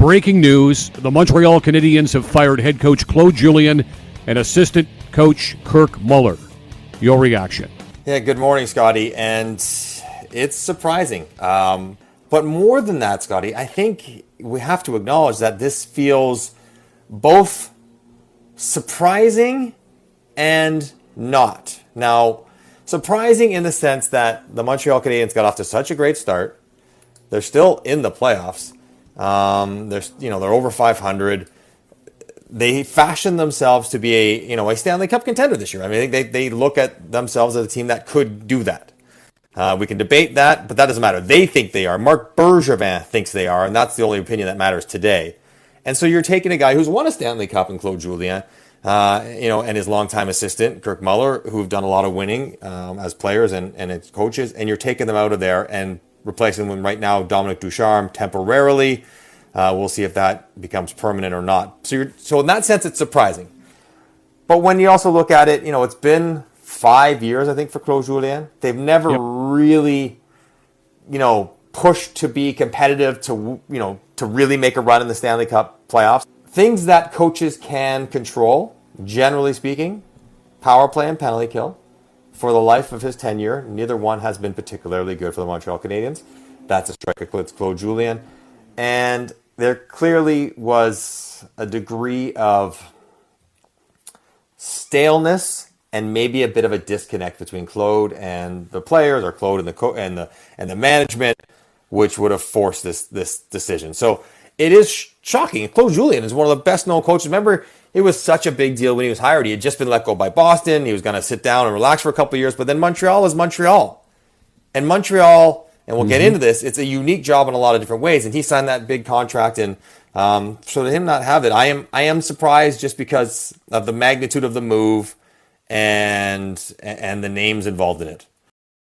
breaking news. The Montreal Canadiens have fired head coach Claude Julien and assistant coach Kirk Muller. Your reaction? Yeah, good morning, Scotty. And it's surprising. But more than that, Scotty, I think we have to acknowledge that this feels both surprising and not. Now, surprising in the sense that the Montreal Canadiens got off to such a great start. They're still in the playoffs. They're over 500. They fashioned themselves to be a Stanley Cup contender this year. I mean, they look at themselves as a team that could do that. We can debate that, but that doesn't matter. They think they are. Marc Bergevin thinks they are, and that's the only opinion that matters today. And so you're taking a guy who's won a Stanley Cup in Claude Julien, and his longtime assistant, Kirk Muller, who've done a lot of winning as players and as coaches, and you're taking them out of there and replacing them right now, Dominic Ducharme, temporarily. We'll see if that becomes permanent or not. So in that sense, it's surprising. But when you also look at it, it's been 5 years, I think, for Claude Julien. They've never really, pushed to be competitive to really make a run in the Stanley Cup playoffs. Things that coaches can control, generally speaking, power play and penalty kill. For the life of his tenure, neither one has been particularly good for the Montreal Canadiens. That's a strike against Claude Julien. And there clearly was a degree of staleness and maybe a bit of a disconnect between Claude and the players, or Claude and the management, which would have forced this decision. So it is shocking. Claude Julien is one of the best known coaches. Remember, it was such a big deal when he was hired. He had just been let go by Boston. He was going to sit down and relax for a couple of years, but then Montreal is Montreal. And Montreal, and we'll get into this, it's a unique job in a lot of different ways. And he signed that big contract, and so to him not have it, I am surprised just because of the magnitude of the move and the names involved in it.